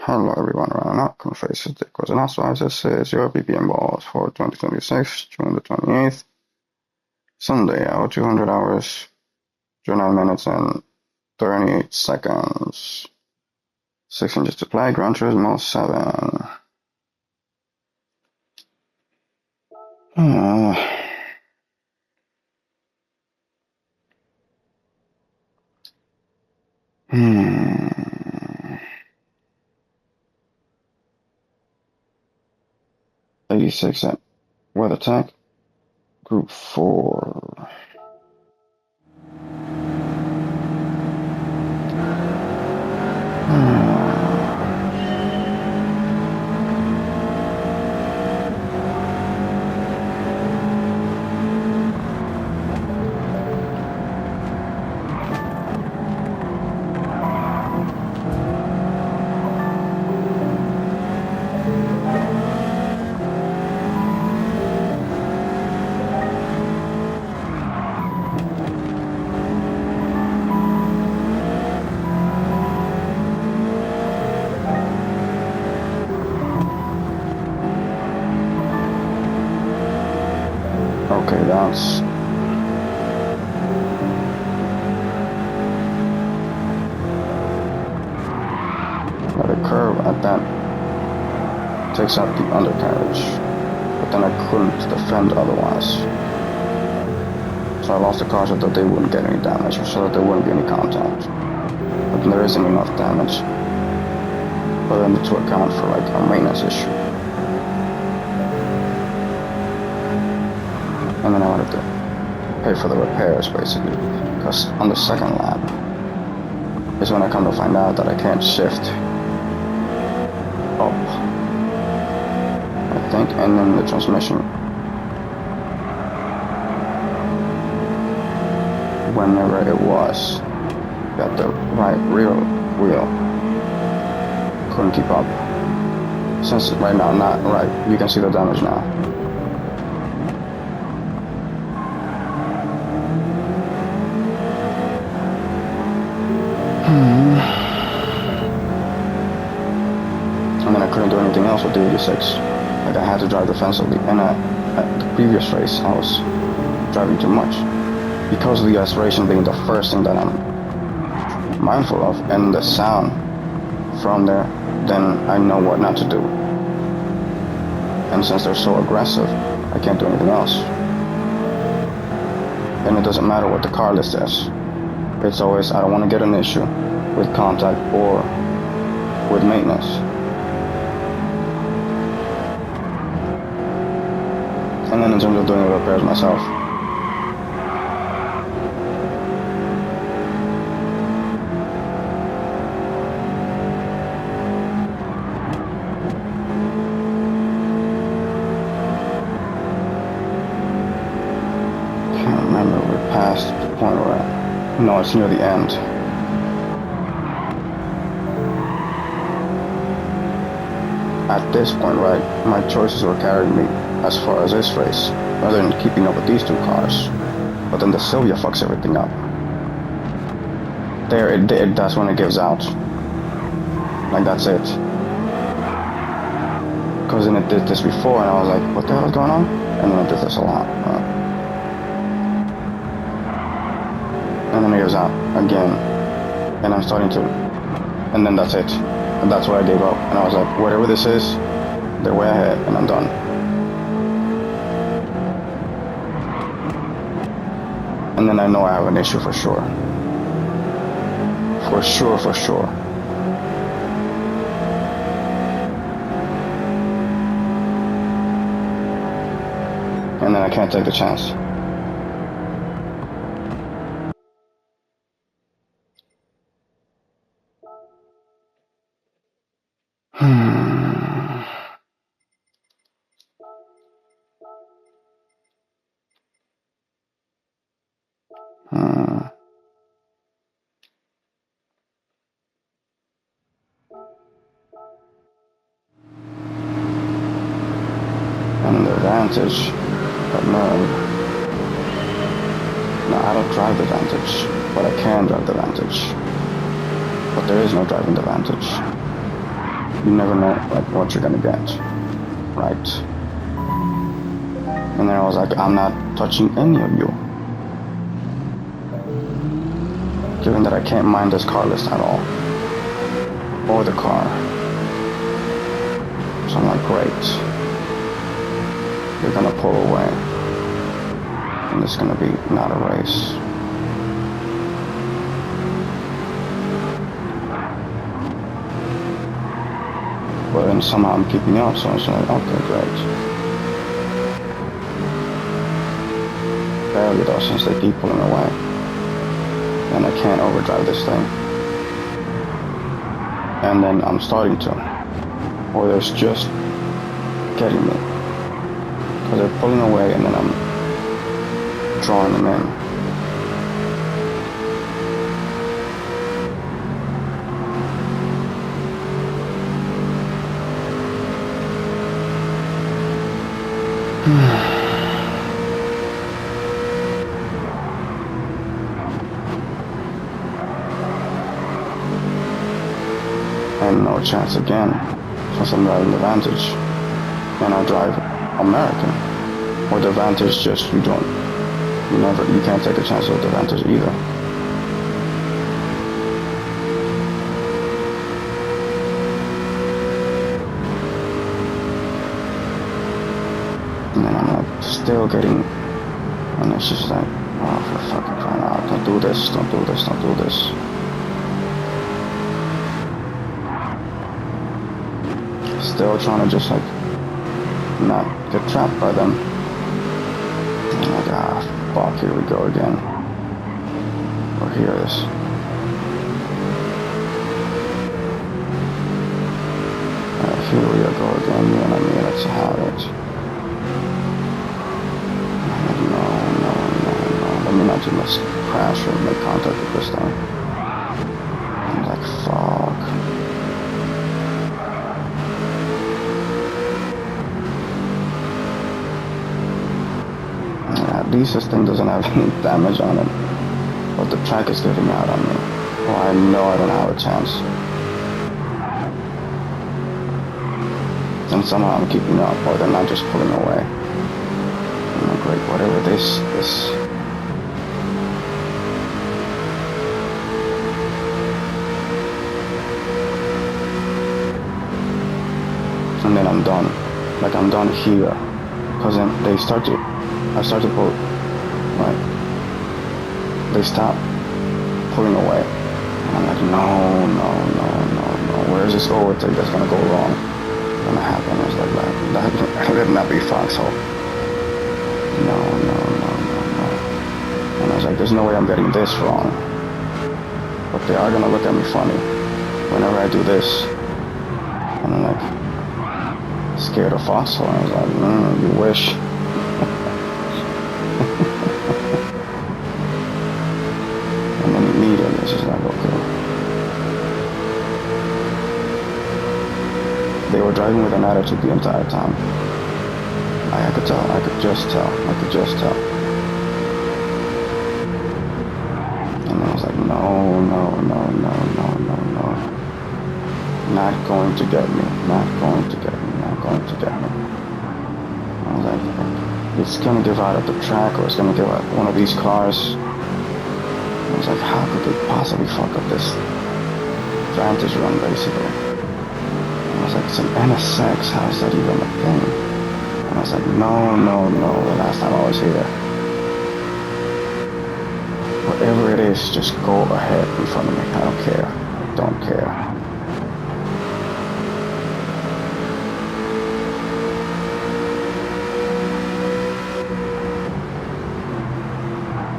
Hello everyone, Rana, Faces de Cosonazo. This is your BPM balls for 2026, June the 28th, Sunday, out 200 hours, 29 minutes and 38 seconds. 6 inches to play, Gran Turismo 7. Hmm. 86 at Weather Tech, Group 4. Okay, that's the curve at that takes out the undercarriage, but then I couldn't defend otherwise. So I lost the car so that they wouldn't get any damage, or so that there wouldn't be any contact. But there isn't enough damage for them to account for like a maintenance issue. And then I would have to pay for the repairs basically, because on the second lap is when I come to find out that I can't shift up, I think, and then the transmission, whenever it was, got the right rear wheel, couldn't keep up. Since right now, not right, you can see the damage now. And then I couldn't do anything else with the 86. Like I had to drive defensively, and at the previous race I was driving too much. Because of the acceleration being the first thing that I'm mindful of, and the sound from there, then I know what not to do. And since they're so aggressive, I can't do anything else. And it doesn't matter what the car list is. It's always, I don't want to get an issue with contact or with maintenance. And then in terms of doing the repairs myself, can't remember, we're past the point we're at. No, it's near the end. At this point, right, my choices were carrying me as far as this race, rather than keeping up with these two cars. But then the Sylvia fucks everything up. There, that's when it gives out. Like, that's it. Because then it did this before, and I was like, what the hell is going on? And then it did this a lot. And then it gives out again. And I'm starting to... And then that's it. And that's why I gave up. And I was like, whatever this is, they're way ahead, and I'm done. And then I know I have an issue for sure. For sure. And then I can't take the chance. Hmm. And the Vantage, but no, I don't drive the Vantage, but I can drive the Vantage. But there is no driving the Vantage. You never know like what you're gonna get, right? And then I was like, I'm not touching any of you, given that I can't mind this car list at all, or the car. So I'm like, great, you're gonna pull away, and it's gonna be not a race. But then somehow I'm keeping up, so I was like, okay, great. Barely though, since they keep pulling away. And I can't overdrive this thing. And then I'm starting to. Or they're just getting me. Because they're pulling away and then I'm drawing them in. And no chance again, since I'm driving the Vantage. And I drive American. Or the Vantage just, you can't take a chance with the Vantage either. And then I'm like, still getting, and it's just like, oh, for fucking crying out, don't do this, don't do this, don't do this. Still trying to just like, not get trapped by them. And I'm like, ah, fuck, here we go again. Or here it is. Here we go again, you and me, let's have it. No. Let me not just crash or make contact with this thing. I'm like, fuck. At least this thing doesn't have any damage on it. But the track is giving out on me. Well, I know I don't have a chance. And somehow I'm keeping up, or they're not just pulling away. I'm like, great, whatever this. And then I'm done. Like, I'm done here. Because then I start to pull, right? They stop pulling away. And I'm like, no. Where is this overtake that's gonna go wrong? Gonna happen? I was like, that would not be foxhole. No. And I was like, there's no way I'm getting this wrong. But they are gonna look at me funny whenever I do this. And I'm like, scared of foxhole. I was like, you wish. And then immediately it's just like, okay. They were driving with an attitude the entire time. I could tell. I could just tell. And I was like, no. Not going to get me. I was like, it's gonna give out at the track, or it's gonna give out one of these cars. I was like, how could they possibly fuck up this Vantage run, basically? I was like, it's an NSX, how is that even a thing? And I was like, no, the last time I was here. Whatever it is, just go ahead in front of me. I don't care. I don't care.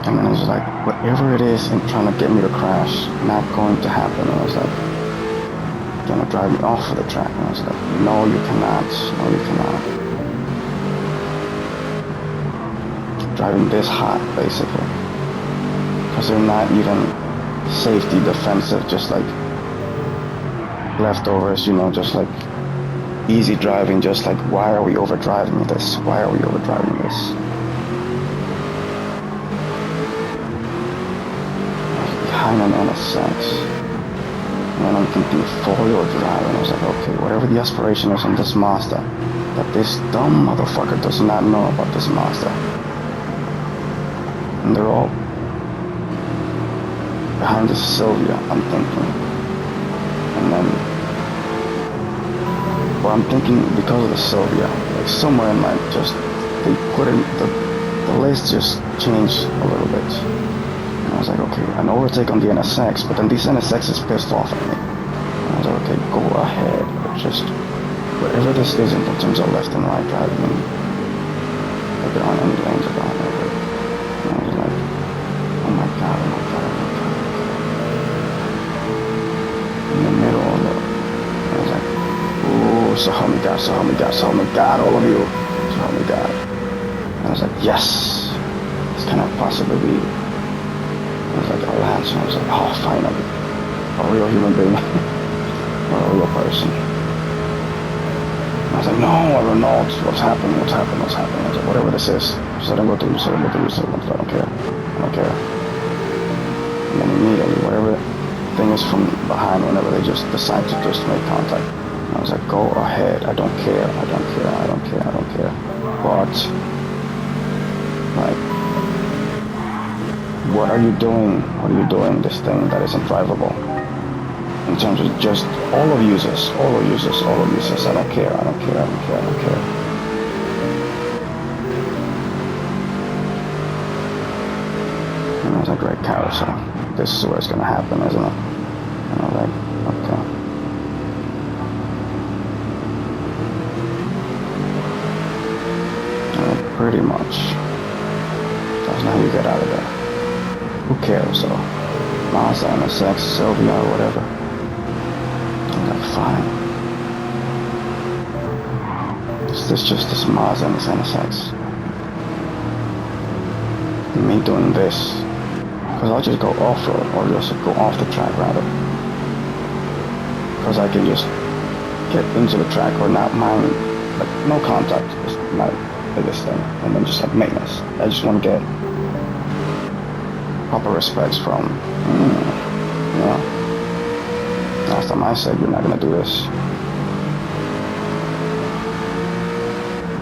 And then it was like, whatever it is in trying to get me to crash, not going to happen. And I was like, gonna drive me off of the track. And I was like, no, you cannot. Driving this hot, basically. Because they're not even safety defensive, just like leftovers, just like easy driving, just like, why are we overdriving this? Why are we overdriving this? Behind an NSX. And I'm thinking 4-wheel drive, and I was like, okay, whatever the aspiration is on this Mazda, that this dumb motherfucker does not know about this Mazda. And they're all behind this Sylvia, I'm thinking. And then, well, I'm thinking because of the Sylvia, like somewhere in my they put in, the list just changed a little bit. And I was like, okay, an overtake on the NSX, but then this NSX is pissed off at me. And I was like, okay, go ahead, but just, whatever this isn't in terms of left and right driving, if there aren't any lanes around it. And I was like, oh my god, oh my god, oh my god. In the middle of the, I was like, ooh, so help me God, so help me God, so help me God, all of you, so help me God. And I was like, yes, this cannot possibly be. I was like, a lance, and I was like, oh, finally, a real human being, or a real person. And I was like, no, I don't know, what's happening, what's happening, what's happening. I was like, whatever this is, just let him go through, just let him go through, just let him go through, I don't care, I don't care. And then immediately, whatever thing is from behind, whenever they just decide to just make contact, and I was like, go ahead, I don't care, I don't care, I don't care, I don't care. But, like, what are you doing? What are you doing? This thing that isn't drivable. In terms of just all of users. I don't care, I don't care, I don't care, I don't care. And I was like, right, carousel. This is where it's gonna happen, isn't it? And I was like, okay. And pretty much. That's not how you get out of there. Who cares, so Mazda, NSX, Sylvia, or whatever. I'm like, fine. Is this just this Mazda and this NSX? And me doing this, because I'll just go off-road, or just go off the track rather. Because I can just get into the track or not mind, like, no contact is my biggest thing. And then just like maintenance. I just want to get proper respects from, last time I said you're not gonna do this,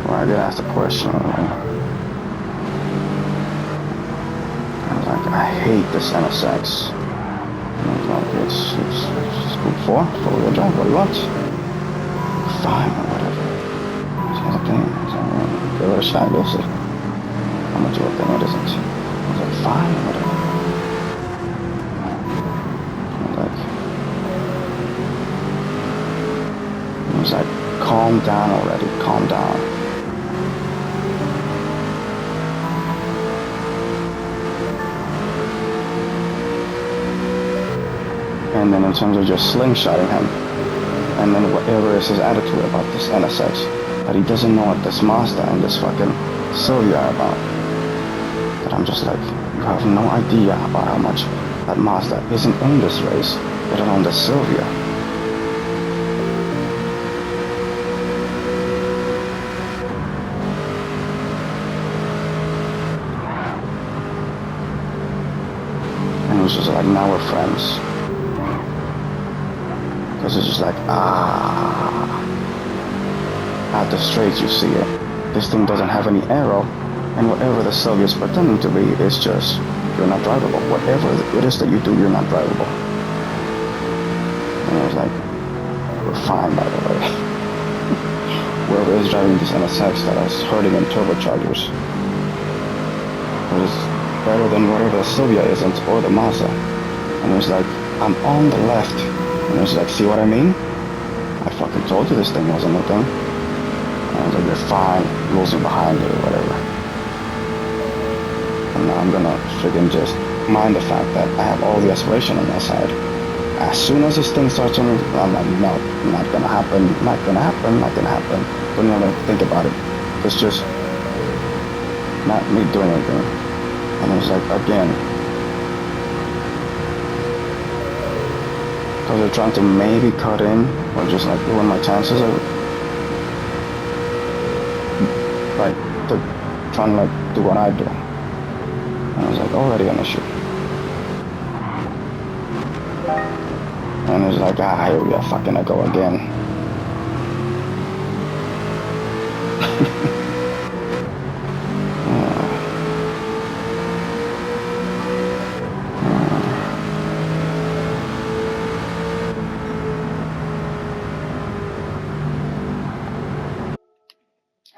or I get asked a question, I was like, I hate this NSX. And I was like, it's good for 4-wheel drive, what do you want? Fine, or whatever. It's a thing, so give it a shot, you'll see how much of a thing it isn't. I was like, fine, or whatever. I was like, calm down already, calm down. And then in terms of just slingshotting him, and then whatever is his attitude about this NSX, that he doesn't know what this Mazda and this fucking Sylvia are about. That I'm just like, you have no idea about how much that Mazda isn't in this race, let alone the Sylvia. And it was just like, now we're friends. Because it's just like, at the straight you see it. This thing doesn't have any arrow, and whatever the Sylvia is pretending to be is just, you're not drivable. Whatever it is that you do, you're not drivable. And I was like, we're fine, by the way. Whoever is driving this NSX that is hurting in turbochargers, it is better than whatever the Sylvia isn't, or the Mazda. And it was like, I'm on the left. And it was like, see what I mean? I fucking told you this thing wasn't a thing. And I was like, you're fine, losing behind it or whatever. And now I'm gonna friggin' just mind the fact that I have all the aspiration on my side. As soon as this thing starts turning, I'm like, no, not gonna happen, not gonna happen, not gonna happen. Don't even think about it. It's just not me doing anything. And it was like, again, because they're trying to maybe cut in or just like ruin my chances of like trying to like do what I do. And I was like already an issue. And it's like, here we are, fucking I go again.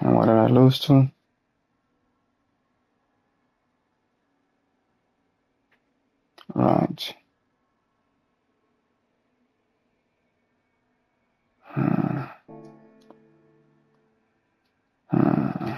And what did I lose to? Right. Hmm. Hmm.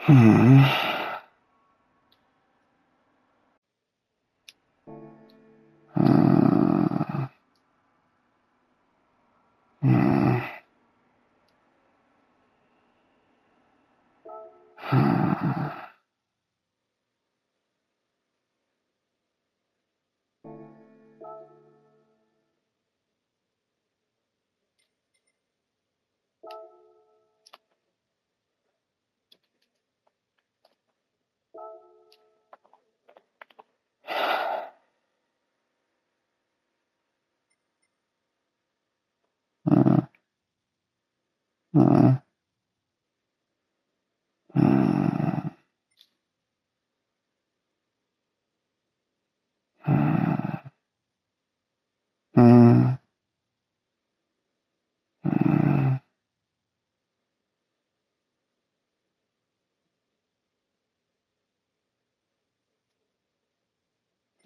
Hmm. Hmm. Hmm. Hmm. Hmm. Hmm. Hmm. Hmm. Hmm.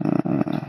Hmm.